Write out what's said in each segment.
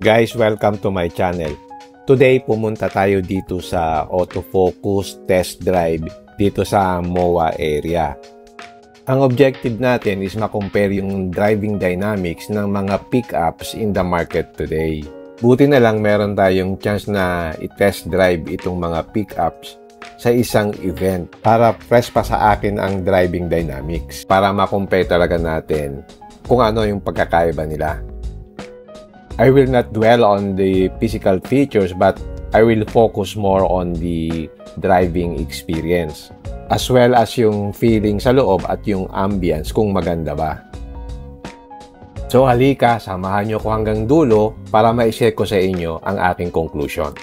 Guys, welcome to my channel. Today, pumunta tayo dito sa autofocus test drive dito sa MOA area. Ang objective natin is makompare yung driving dynamics ng mga pickups in the market today. Buti na lang meron tayong chance na i-test drive itong mga pickups sa isang event para fresh pa sa akin ang driving dynamics para makompare talaga natin kung ano yung pagkakaiba nila. I will not dwell on the physical features but I will focus more on the driving experience as well as yung feeling sa loob at yung ambience kung maganda ba. So halika, samahan nyo ko hanggang dulo para ma-share ko sa inyo ang aking conclusion.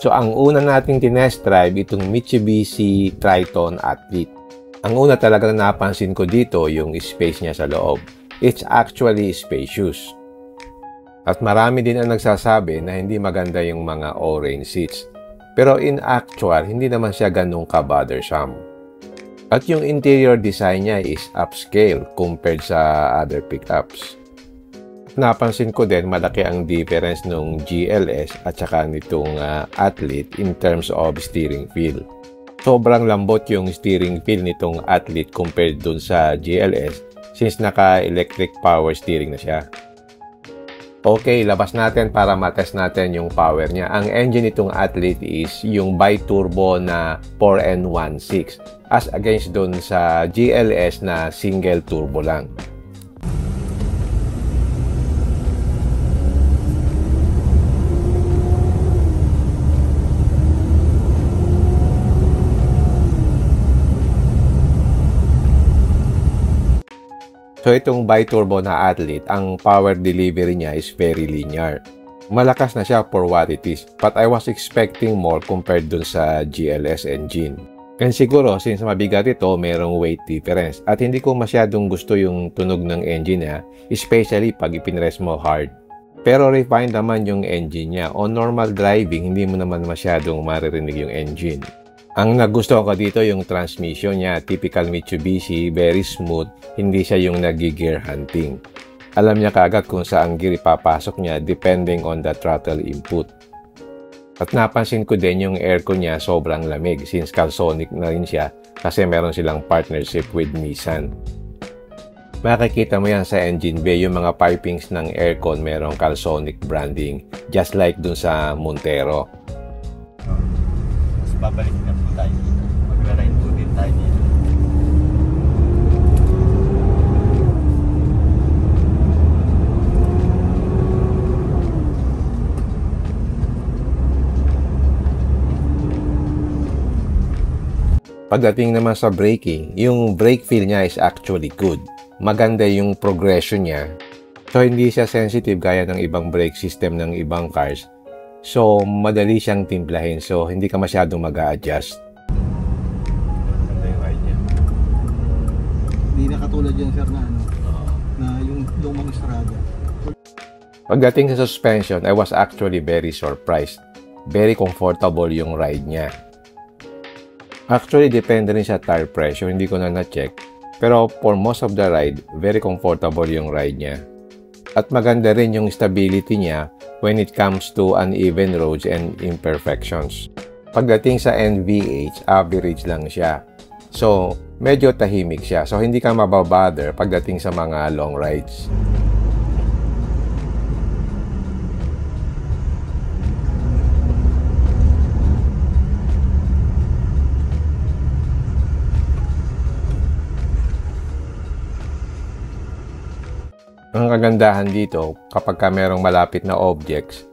So ang una nating tinest drive itong Mitsubishi Triton Athlete. Ang una talaga na napansin ko dito yung space niya sa loob. It's actually spacious. At marami din ang nagsasabi na hindi maganda yung mga orange seats. Pero in actual, hindi naman siya ganun ka-bothersome. At yung interior design niya is upscale compared sa other pickups. Napansin ko din malaki ang difference nung GLS at saka nitong Athlete in terms of steering feel. Sobrang lambot yung steering feel nitong Athlete compared dun sa GLS since naka-electric power steering na siya. Okay, labas natin para matest natin yung power niya. Ang engine itong Athlete is yung bi-turbo na 4N16 as against dun sa GLS na single turbo lang. So itong bi-turbo na Athlete, ang power delivery niya is very linear. Malakas na siya for what it is, but I was expecting more compared dun sa GLS engine. And siguro, since mabigat ito, merong weight difference. At hindi ko masyadong gusto yung tunog ng engine niya, especially pag ipinress mo hard. Pero refined naman yung engine niya. On normal driving, hindi mo naman masyadong maririnig yung engine. Ang nagustuhan ko dito yung transmission niya, typical Mitsubishi, very smooth, hindi siya yung nag-gear hunting. Alam niya kaagad kung saan gear ipapasok niya depending on the throttle input. At napansin ko din yung aircon niya sobrang lamig since Calsonic na rin siya kasi meron silang partnership with Nissan. Makikita mo yan sa engine bay, yung mga pipings ng aircon merong Calsonic branding, just like dun sa Montero. Babalik na po tayo dito. Mag-ride po din tayo dito. Pagdating naman sa braking, yung brake feel niya is actually good. Maganda yung progression niya. So hindi siya sensitive gaya ng ibang brake system ng ibang cars. So, madali siyang timplahin. So, hindi ka masyadong mag-a-adjust. Maganda yung ride niya. Hindi na katulad yan, sir, na na yung lumang Strada. Pagdating sa suspension, I was actually very surprised. Very comfortable yung ride niya. Actually, depende rin sa tire pressure. Hindi ko na na-check. Pero for most of the ride, very comfortable yung ride niya. At maganda rin yung stability niya when it comes to uneven roads and imperfections. Pagdating sa NVH, average lang siya. So, medyo tahimik siya. So, hindi ka mababother pagdating sa mga long rides. Ang kagandahan dito, kapag ka merong malapit na objects,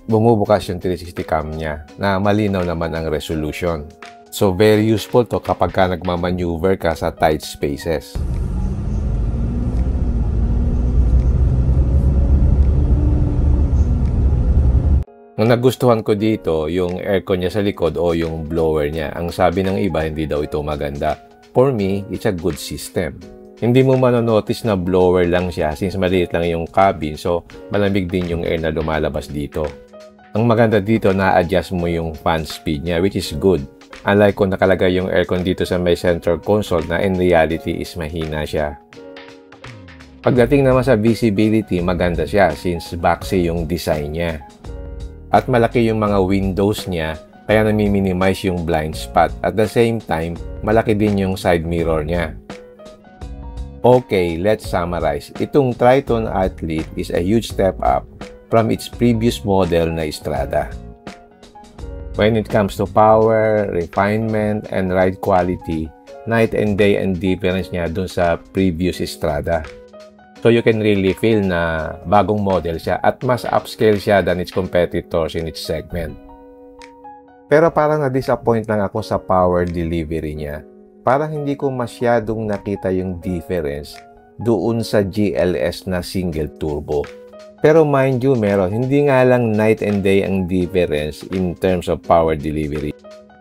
bumubukas yung 360 cam niya na malinaw naman ang resolution. So, very useful to kapag ka nagmamaneuver ka sa tight spaces. Ang nagustuhan ko dito, yung aircon niya sa likod o yung blower niya. Ang sabi ng iba, hindi daw ito maganda. For me, it's a good system. Hindi mo manonotice na blower lang siya since maliit lang yung cabin, so malamig din yung air na lumalabas dito. Ang maganda dito, na-adjust mo yung fan speed niya, which is good. Unlike kung nakalagay yung aircon dito sa may center console na in reality is mahina siya. Pagdating naman sa visibility, maganda siya since boxy yung design niya. At malaki yung mga windows niya, kaya nami-minimize yung blind spot. At the same time, malaki din yung side mirror niya. Okay, let's summarize. Itong Triton Athlete is a huge step up from its previous model na Strada. When it comes to power, refinement, and ride quality, night and day ang difference niya dun sa previous Strada. So you can really feel na bagong model siya at mas upscale siya than its competitors in its segment. Pero parang na-disappoint lang ako sa power delivery niya. Parang hindi ko masyadong nakita yung difference doon sa GLS na single turbo. Pero mind you, hindi nga lang night and day ang difference in terms of power delivery.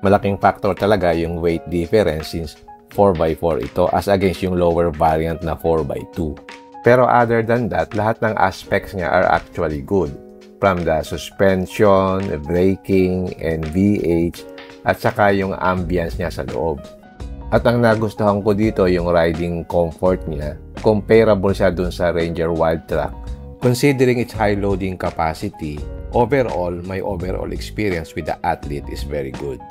Malaking factor talaga yung weight difference since 4x4 ito as against yung lower variant na 4x2. Pero other than that, lahat ng aspects niya are actually good. From the suspension, braking, and VH, at saka yung ambience niya sa loob. At ang nagustuhan ko dito yung riding comfort niya. Comparable siya dun sa Ranger Wildtrak. Considering its high loading capacity, overall, my overall experience with the Athlete is very good.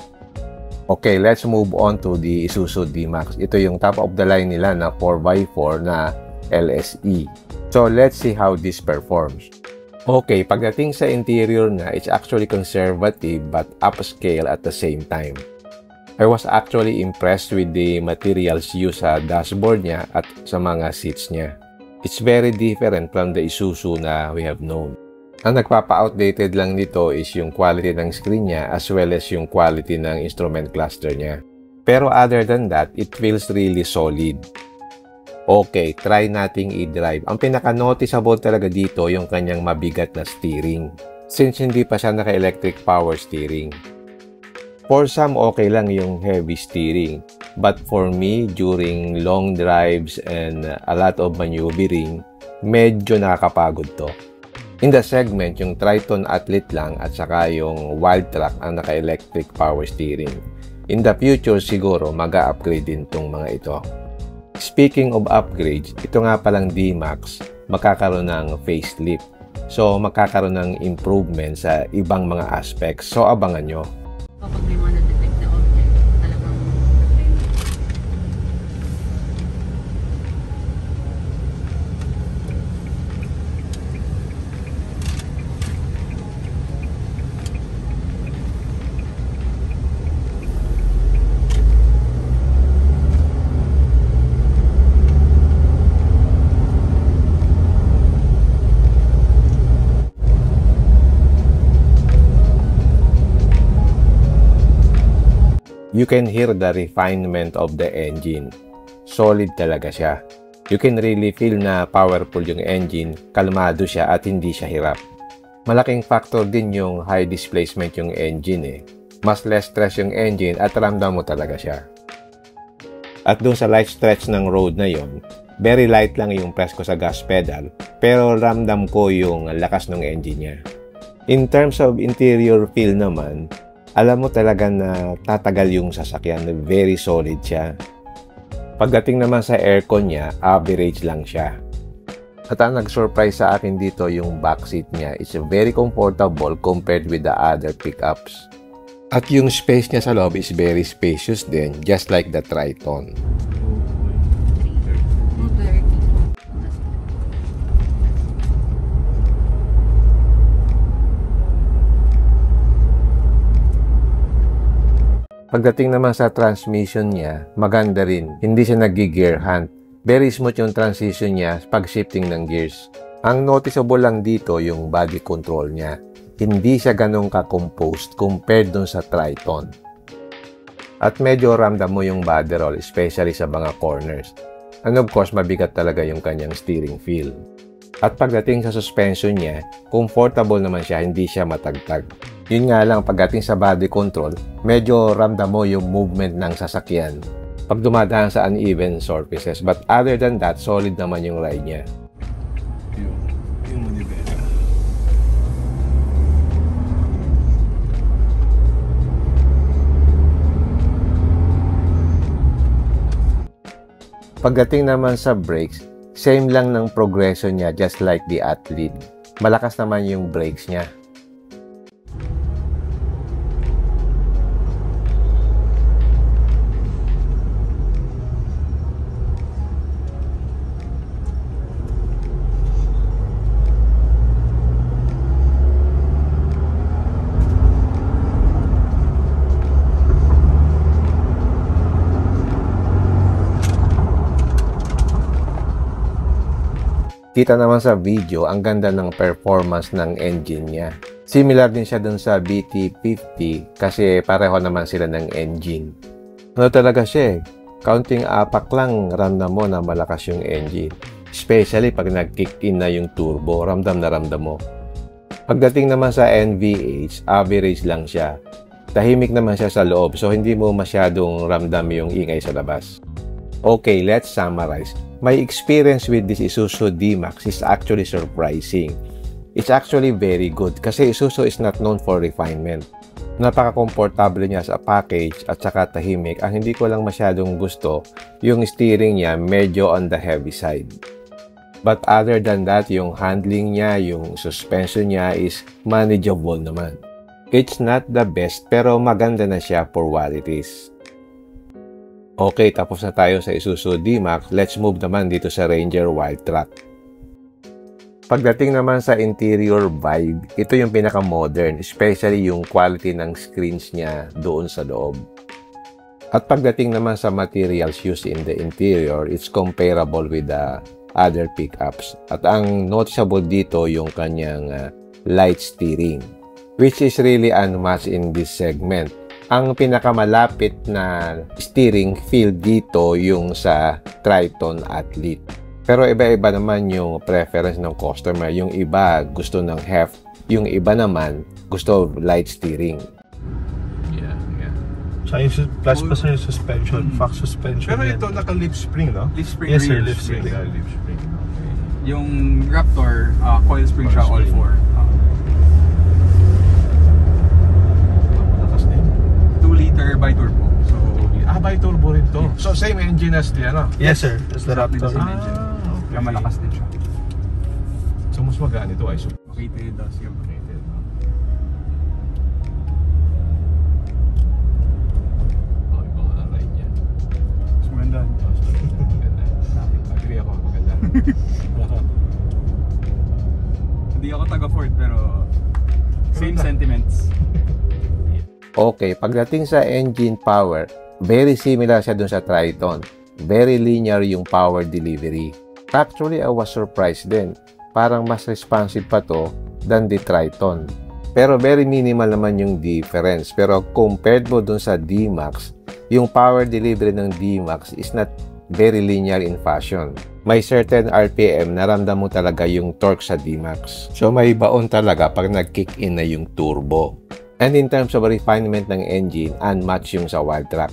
Okay, let's move on to the Isuzu D-Max. Ito yung top of the line nila na 4x4 na LSE. So, let's see how this performs. Okay, pagdating sa interior na, it's actually conservative but upscale at the same time. I was actually impressed with the materials used sa dashboard niya at sa mga seats niya. It's very different from the Isuzu na we have known. Ang nagpapa-outdated lang nito is yung quality ng screen niya as well as yung quality ng instrument cluster niya. Pero other than that, it feels really solid. Okay, try nating i-drive. Ang pinaka-noticeable talaga dito yung kanyang mabigat na steering. Since hindi pa siya naka-electric power steering. For some, okay lang yung heavy steering. But for me, during long drives and a lot of maneuvering, medyo nakakapagod to. In the segment, yung Triton Athlete lang at saka yung Wildtrak ang naka-electric power steering. In the future, siguro mag-a-upgrade din tong mga ito. Speaking of upgrades, ito nga palang D-Max magkakaroon ng facelift. So, magkakaroon ng improvement sa ibang mga aspects. So, abangan nyo. Kapag may mga na-detect na object, talagang you can hear the refinement of the engine. Solid talaga siya. You can really feel na powerful yung engine, kalmado siya at hindi siya hirap. Malaking factor din yung high displacement yung engine eh. Mas less stress yung engine at ramdam mo talaga siya. At doon sa light stretch ng road na yon, very light lang yung press ko sa gas pedal, pero ramdam ko yung lakas ng engine niya. In terms of interior feel naman, alam mo talaga na tatagal yung sasakyan, very solid siya. Pagdating naman sa aircon niya, average lang siya. At ang nag-surprise sa akin dito yung backseat niya. It's very comfortable compared with the other pickups. At yung space niya sa loob is very spacious din, just like the Triton. 230. Pagdating naman sa transmission niya, maganda rin. Hindi siya nag-gear hunt. Very smooth yung transition niya pag shifting ng gears. Ang noticeable lang dito yung body control niya. Hindi siya ganun ka-composed compared dun sa Triton. At medyo ramdam mo yung body roll, especially sa mga corners. And of course, mabigat talaga yung kanyang steering feel. At pagdating sa suspension niya, comfortable naman siya, hindi siya matagtag. Yun nga lang, pagdating sa body control, medyo ramdam mo yung movement ng sasakyan pag dumadaan sa uneven surfaces. But other than that, solid naman yung ride niya. Yung manibela. Pagdating naman sa brakes, Same lang ng progression niya just like the Athlete. Malakas naman yung brakes niya. Kita naman sa video, ang ganda ng performance ng engine niya. Similar din siya dun sa BT50 kasi pareho naman sila ng engine. Ano talaga siya eh? Counting apak lang, ramdam mo na malakas yung engine. Especially pag nag-kick in na yung turbo, ramdam na ramdam mo. Pagdating naman sa NVH, average lang siya. Tahimik naman siya sa loob so hindi mo masyadong ramdam yung ingay sa labas. Okay, let's summarize. My experience with this Isuzu D-Max is actually surprising. It's actually very good kasi Isuzu is not known for refinement. Napaka-komportable niya sa package at saka tahimik. Ang hindi ko lang masyadong gusto, yung steering niya medyo on the heavy side. But other than that, yung handling niya, yung suspension niya is manageable naman. It's not the best pero maganda na siya for what it is. Okay, tapos na tayo sa Isuzu D-Max. Let's move naman dito sa Ranger Wildtrak. Pagdating naman sa interior vibe, ito yung pinaka-modern, especially yung quality ng screens niya doon sa loob. At pagdating naman sa materials used in the interior, it's comparable with the other pickups. At ang noticeable dito yung kanyang light steering, which is really unmatched in this segment. Ang pinakamalapit na steering feel dito yung sa Triton Athlete. Pero iba-iba naman yung preference ng customer. Yung iba gusto ng heft, yung iba naman gusto light steering. Yeah. Sa plus pa sa suspension, Fox suspension. Pero ito naka-lip spring, no? Lip spring. Yes, sir, rear lip spring. Lip spring. Okay. Yung Raptor, coil spring siya all four. Bi-turbo. So, bi-turbo rin to. So, same engine as the ano? Yes, sir. As the Raptor. Okay. Kaya malakas din siya. So, mas magaan ito ay super. Located, yung located. Oh, iba nga ride niya. Mas maganda. Maganda. Agree ako, maganda. Hindi ako taga-Ford pero same sentiments. Okay, pagdating sa engine power, very similar siya dun sa Triton. Very linear yung power delivery. Actually, I was surprised din. Parang mas responsive pa to than the Triton. Pero very minimal naman yung difference. Pero compared mo dun sa D-Max, yung power delivery ng D-Max is not very linear in fashion. May certain RPM, naramdam mo talaga yung torque sa D-Max. So may baon talaga pag nag-kick in na yung turbo. And in terms of refinement ng engine, unmatched yung sa Wildtrak.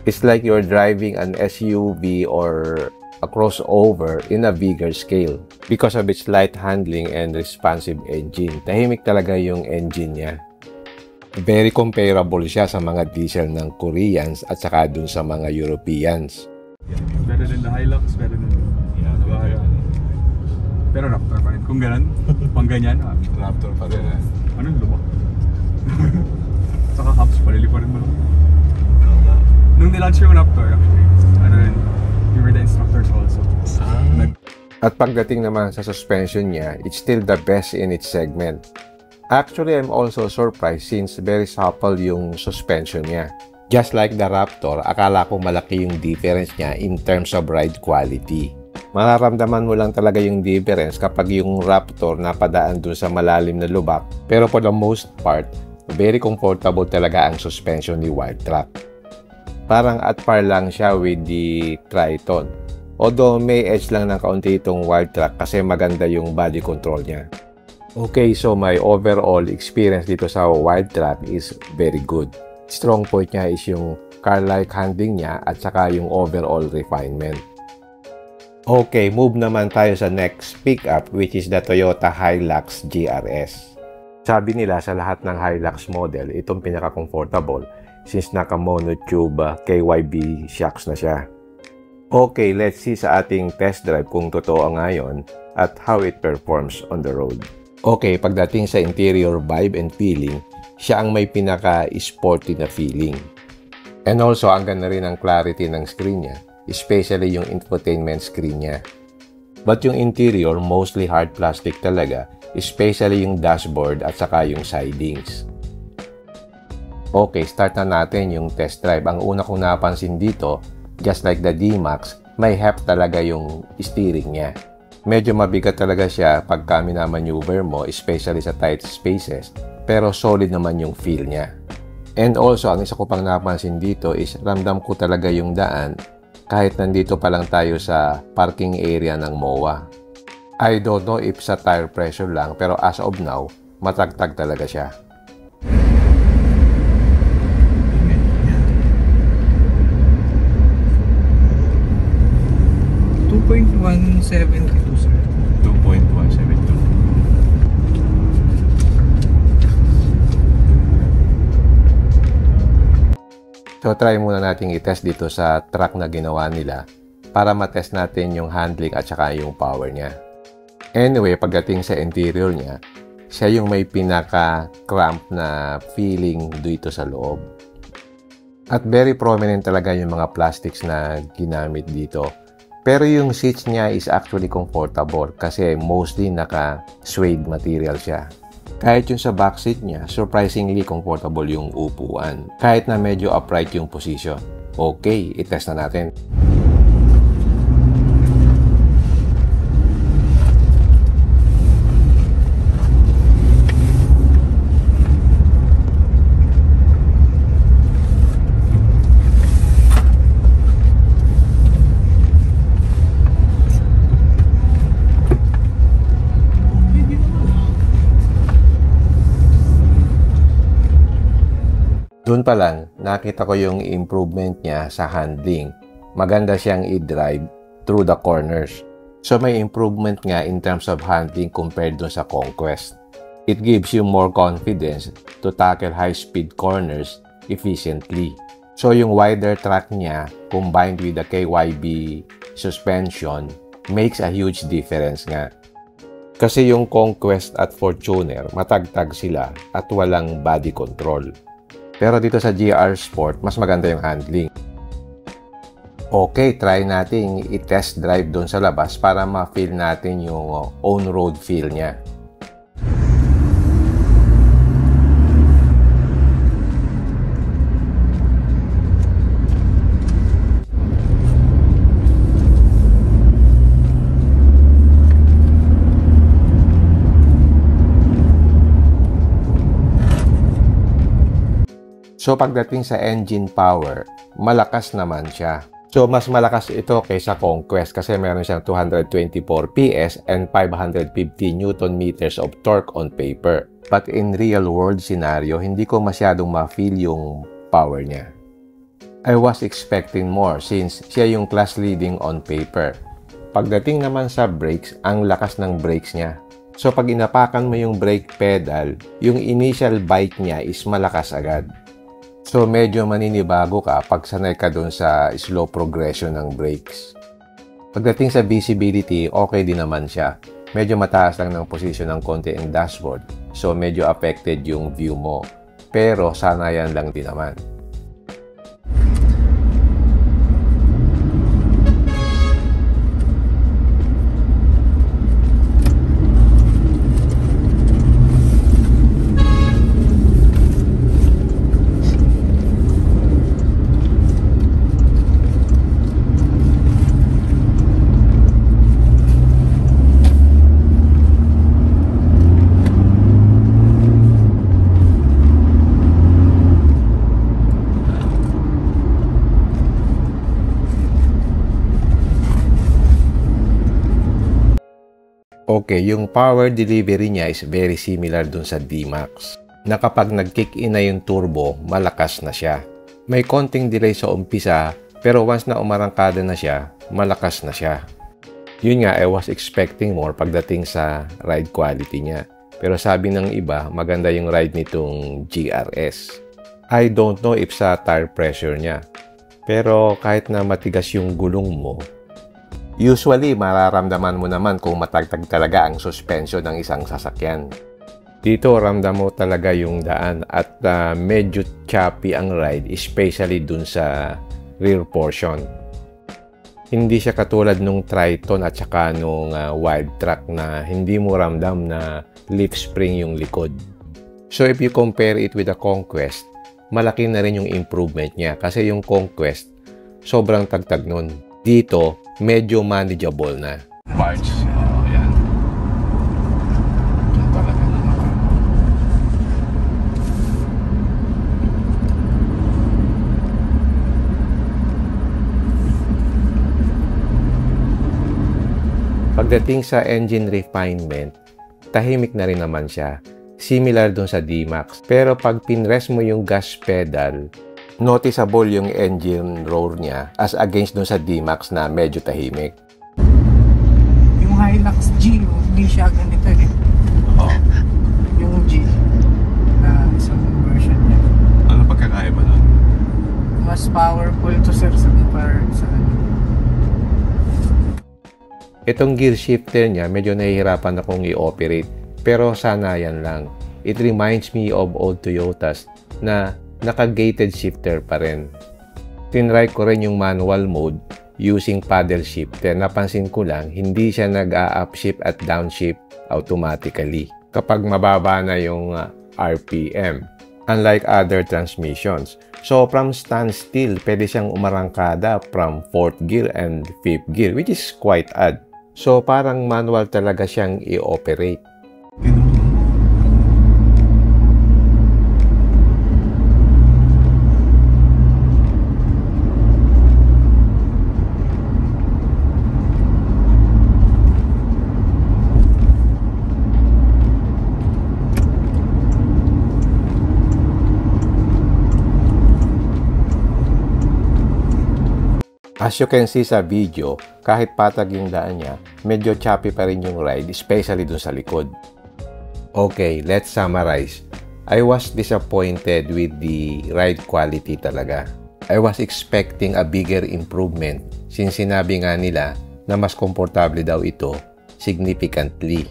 It's like you're driving an SUV or a crossover in a bigger scale because of its light handling and responsive engine. Tahimik talaga yung engine niya. Very comparable siya sa mga diesel ng Koreans at saka dun sa mga Europeans. Better than the Hilux, better than pero Raptor pa rin. Kung ganun, pang ganyan, Raptor pa rin. Anong lubak? Saka Hubs, palili pa rin mo. Nung nilaunch yung Raptor, actually, we were the instructors also. At pagdating naman sa suspension niya, it's still the best in its segment. Actually, I'm also surprised since very supple yung suspension niya. Just like the Raptor, akala ko malaki yung difference niya in terms of ride quality. Mararamdaman mo lang talaga yung difference kapag yung Raptor napadaan dun sa malalim na lubak. Pero for the most part, very comfortable talaga ang suspension ni Wildtrak. Parang at par lang siya with the Triton. Although may edge lang ng kaunti itong Wildtrak kasi maganda yung body control niya. Okay, so my overall experience dito sa Wildtrak is very good. Strong point niya is yung car-like handling niya at saka yung overall refinement. Okay, move naman tayo sa next pickup which is the Toyota Hilux GRS. Sabi nila sa lahat ng Hilux model, itong pinaka-comfortable since naka monotube KYB shocks na siya. Okay, let's see sa ating test drive kung totoo nga yun at how it performs on the road. Okay, pagdating sa interior vibe and feeling, siya ang may pinaka-sporty na feeling. And also, ang ganda rin ang clarity ng screen niya, especially yung infotainment screen niya. But yung interior, mostly hard plastic talaga, especially yung dashboard at saka yung sidings. Okay, start na natin yung test drive. Ang una kong napansin dito, just like the D-Max, may heft talaga yung steering niya. Medyo mabigat talaga siya pagka minamaneuver mo, especially sa tight spaces, pero solid naman yung feel niya. And also, ang isa ko pang napansin dito is ramdam ko talaga yung daan kahit nandito pa lang tayo sa parking area ng MOA. I don't know if sa tire pressure lang, pero as of now, matagtag talaga siya. $2.172, sir. 2.172. So, try muna natin i-test dito sa track na ginawa nila para matest natin yung handling at saka yung power niya. Anyway, pagdating sa interior niya, siya yung may pinaka-cramp na feeling dito sa loob. At very prominent talaga yung mga plastics na ginamit dito. Pero yung seats niya is actually comfortable kasi mostly naka-suede material siya. Kahit yung sa back seat niya, surprisingly comfortable yung upuan. Kahit na medyo upright yung position. Okay, itest na natin. Doon pa lang, nakita ko yung improvement niya sa handling. Maganda siyang i-drive through the corners. So may improvement nga in terms of handling compared dun sa Conquest. It gives you more confidence to tackle high-speed corners efficiently. So yung wider track niya combined with the KYB suspension makes a huge difference nga. Kasi yung Conquest at Fortuner, matagtag sila at walang body control. Pero dito sa GR Sport, mas maganda yung handling. Okay, try natin i-test drive doon sa labas para ma-feel natin yung on-road feel niya. So pagdating sa engine power, malakas naman siya. So mas malakas ito kaysa Conquest kasi meron siyang 224 PS and 550 Newton meters of torque on paper. But in real world scenario, hindi ko masyadong ma-feel yung power niya. I was expecting more since siya yung class leading on paper. Pagdating naman sa brakes, ang lakas ng brakes niya. So pag inapakan mo yung brake pedal, yung initial bite niya is malakas agad. So, medyo maninibago ka pag sanay ka dun sa slow progression ng brakes. Pagdating sa visibility, okay din naman siya. Medyo mataas lang ng position ng konti ang dashboard. So, medyo affected yung view mo. Pero, sana yan lang din naman. Okay, yung power delivery niya is very similar dun sa D-Max. Na kapag nag-kick in na yung turbo, malakas na siya. May konting delay sa umpisa, pero once na umarangkada na siya, malakas na siya. Yun nga, I was expecting more pagdating sa ride quality niya. Pero sabi ng iba, maganda yung ride nitong GRS. I don't know if sa tire pressure niya. Pero kahit na matigas yung gulong mo, usually mararamdaman mo naman kung matagtag talaga ang suspension ng isang sasakyan. Dito ramdam mo talaga yung daan at medyo choppy ang ride, especially dun sa rear portion. Hindi siya katulad nung Triton at saka nung Wildtrak na hindi mo ramdam na leaf spring yung likod. So if you compare it with the Conquest, malaki na rin yung improvement niya kasi yung Conquest sobrang tagtag nun. Dito, medyo manageable na. Parts, yan. Talaga naman. Pagdating sa engine refinement, tahimik na rin naman siya. Similar dun sa D-Max. Pero pag pinress mo yung gas pedal, noticeable yung engine roar niya as against dun sa D-Max na medyo tahimik. Yung Hilux G, hindi siya ganito eh. Oh. Yung G na isang version niya. Ano pagkakaiba nun? Mas powerful to sir sa compare sa ano. Itong gear shifter niya, medyo nahihirapan akong i-operate. Pero sana yan lang. It reminds me of old Toyotas na naka-gated shifter pa rin. Tinry ko rin yung manual mode using paddle shifter. Napansin ko lang, hindi siya nag-upshift at downshift automatically kapag mababa na yung RPM. Unlike other transmissions. So from standstill, pwede siyang umarangkada from 4th gear and 5th gear, which is quite odd. So parang manual talaga siyang i-operate. As you can see sa video, kahit patag yung daan niya, medyo choppy pa rin yung ride, especially dun sa likod. Okay, let's summarize. I was disappointed with the ride quality talaga. I was expecting a bigger improvement since sinabi nga nila na mas komportable daw ito significantly.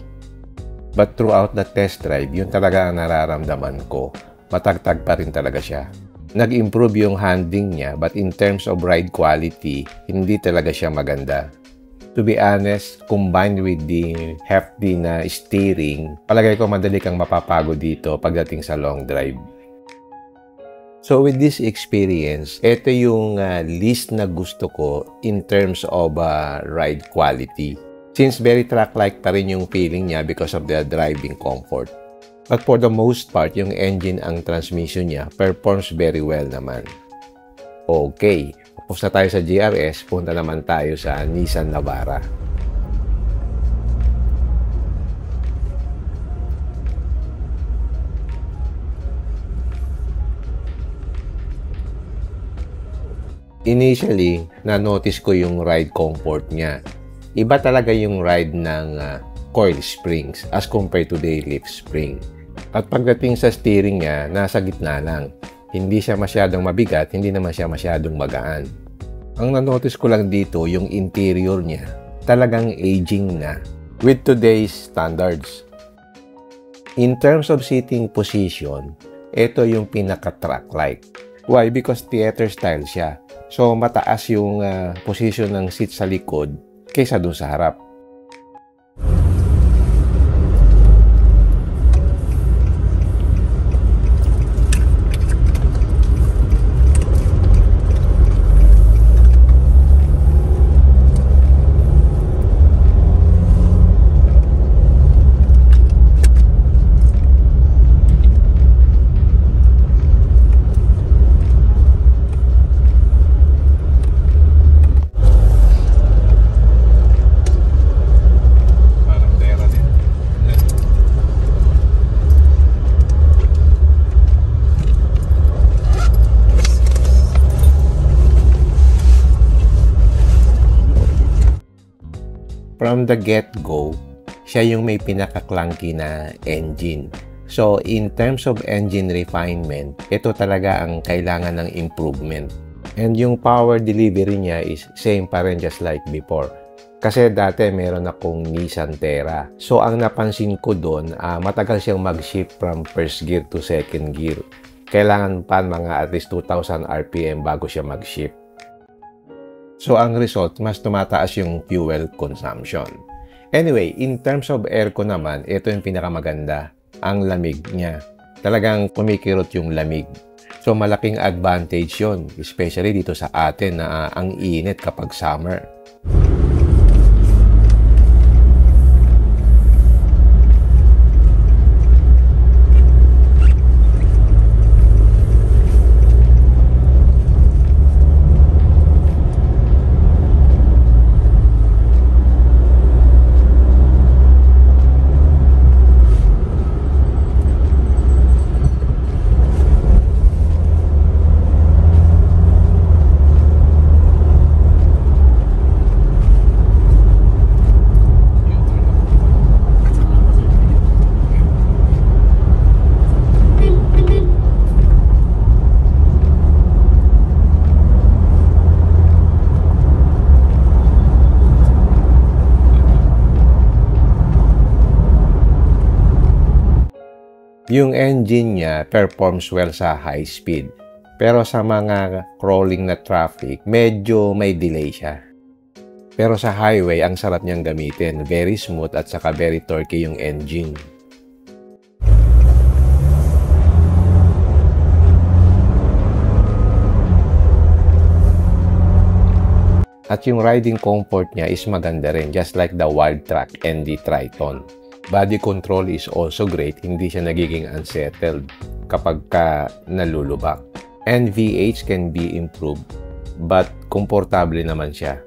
But throughout the test drive, yun talaga ang nararamdaman ko. Matagtag pa rin talaga siya. Nag-improve yung handling niya, but in terms of ride quality, hindi talaga siya maganda. To be honest, combined with the hefty na steering, palagay ko madali kang mapapagod dito pagdating sa long drive. So with this experience, ito yung least na gusto ko in terms of ride quality. Since very track-like pa rin yung feeling niya because of the driving comfort. But for the most part, yung engine ang transmission niya performs very well naman. Okay, tapos na tayo sa GRS, punta naman tayo sa Nissan Navara. Initially, na-notice ko yung ride comfort niya. Iba talaga yung ride ng coil springs as compared to the leaf spring. At pagdating sa steering niya, nasa gitna lang. Hindi siya masyadong mabigat, hindi naman siya masyadong magaan. Ang na-notice ko lang dito, yung interior niya, talagang aging na with today's standards. In terms of seating position, ito yung pinaka-track-like. Why? Because theater style siya. So, mataas yung position ng seat sa likod kaysa dun sa harap. From the get-go, siya yung may pinaka-clunky na engine. So, in terms of engine refinement, ito talaga ang kailangan ng improvement. And yung power delivery niya is same pa rin just like before. Kasi dati meron akong Nissan Terra. So ang napansin ko doon, matagal siyang mag-shift from first gear to second gear. Kailangan pa mga at least 2,000 RPM bago siya mag-shift. So ang result, mas tumataas yung fuel consumption. Anyway, in terms of aircon naman, ito yung pinakamaganda. Ang lamig niya. Talagang kumikirot yung lamig. So malaking advantage yun, especially dito sa atin na ang init kapag summer. Yung engine niya performs well sa high speed. Pero sa mga crawling na traffic, medyo may delay siya. Pero sa highway, ang sarap niyang gamitin. Very smooth at saka very torquey yung engine. At yung riding comfort niya is maganda rin, just like the Wildtrak ND Triton. Body control is also great, hindi siya nagiging unsettled kapag nalulubak. And VH can be improved, but komportable naman siya.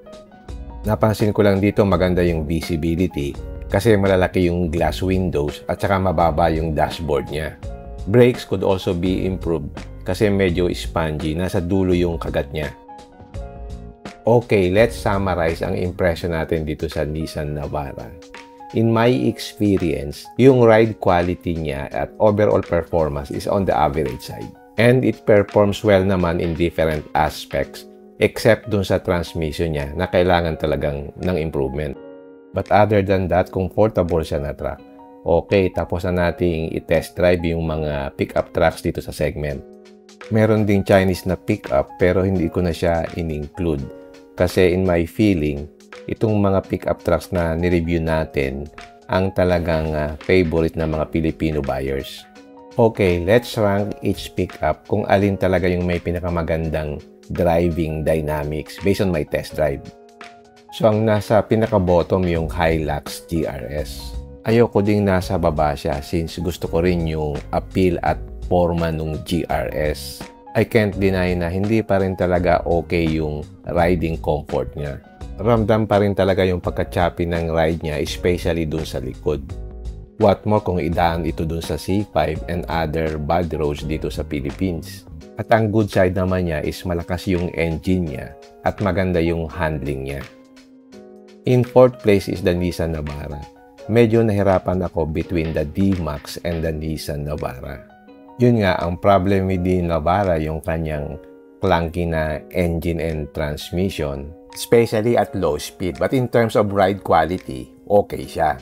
Napansin ko lang dito maganda yung visibility kasi malalaki yung glass windows at saka mababa yung dashboard niya. Brakes could also be improved kasi medyo spongy, nasa dulo yung kagat niya. Okay, let's summarize ang impression natin dito sa Nissan Navara. In my experience, yung ride quality niya at overall performance is on the average side. And it performs well naman in different aspects except dun sa transmission niya na kailangan talagang ng improvement. But other than that, comfortable siya na truck. Okay, tapos na nating i-test drive yung mga pickup trucks dito sa segment. Meron ding Chinese na pickup pero hindi ko na siya in-include. Kasi in my feeling, itong mga pickup trucks na nireview natin ang talagang favorite ng mga Filipino buyers. Okay, let's rank each pickup kung alin talaga yung may pinakamagandang driving dynamics based on my test drive. So ang nasa pinaka-bottom yung Hilux GRS. Ayoko ding nasa baba siya since gusto ko rin yung appeal at forma ng GRS. I can't deny na hindi pa rin talaga okay yung riding comfort niya. Ramdam pa rin talaga yung pagka-choppy ng ride niya, especially dun sa likod. What more kung idaan ito dun sa C5 and other bad roads dito sa Philippines. At ang good side naman niya is malakas yung engine niya at maganda yung handling niya. In fourth place is the Nissan Navara. Medyo nahirapan ako between the D-Max and the Nissan Navara. Yun nga, ang problem with the Navara yung kanyang clunky na engine and transmission, especially at low speed. But in terms of ride quality, okay siya.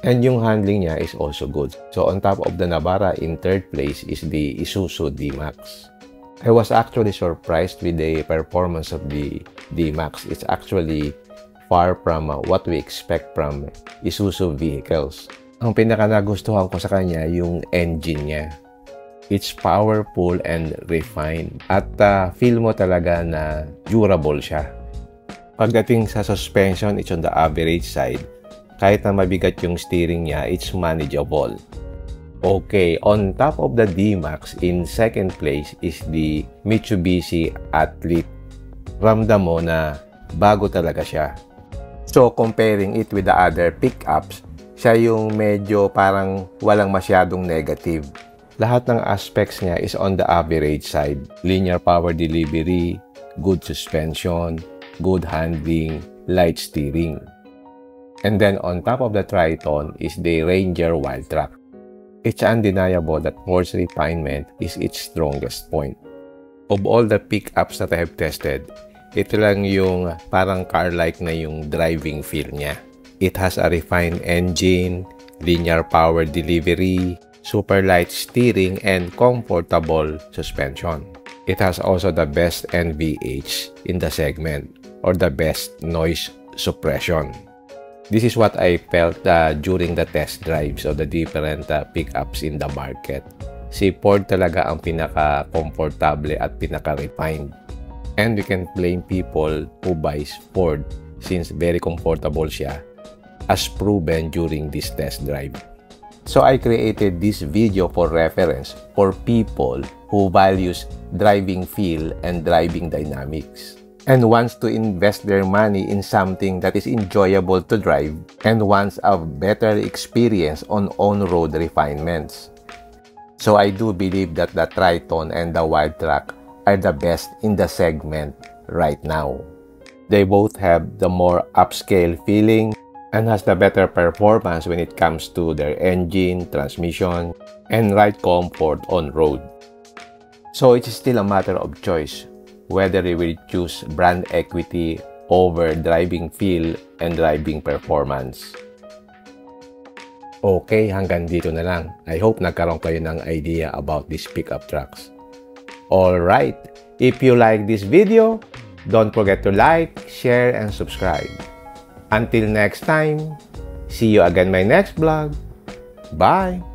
And yung handling niya is also good. So on top of the Navara, in third place is the Isuzu D-Max. I was actually surprised with the performance of the D-Max. It's actually far from what we expect from Isuzu vehicles. Ang pinaka nagustuhan ko sa kanya yung engine niya. It's powerful and refined. At feel mo talaga na durable siya. Pagdating sa suspension, it's on the average side. Kahit na mabigat yung steering niya, it's manageable. Okay, on top of the D-Max, in second place is the Mitsubishi Athlete. Ramdam mo na bago talaga siya. So, comparing it with the other pickups, siya yung medyo parang walang masyadong negative. Lahat ng aspects niya is on the average side. Linear power delivery, good suspension, good handling, light steering. And then on top of the Triton is the Ranger Wildtrak. It's undeniable that horse refinement is its strongest point. Of all the pickups that I have tested, ito lang yung parang car-like na yung driving feel niya. It has a refined engine, linear power delivery, super light steering, and comfortable suspension. It has also the best NVH in the segment, or the best noise suppression. This is what I felt during the test drives of the different pickups in the market. Si Ford talaga ang pinaka-comfortable at pinaka-refined. And we can blame people who buys Ford since very comfortable siya, as proven during this test drive. So I created this video for reference for people who values driving feel and driving dynamics, and wants to invest their money in something that is enjoyable to drive and wants a better experience on on-road refinements. So I do believe that the Triton and the Wildtrak are the best in the segment right now. They both have the more upscale feeling and has the better performance when it comes to their engine, transmission, and ride comfort on road. So it's still a matter of choice whether you will choose brand equity over driving feel and driving performance. Okay, hanggang dito na lang. I hope nagkaroon kayo ng idea about these pickup trucks. Alright, if you like this video, don't forget to like, share, and subscribe. Until next time, see you again my next vlog. Bye!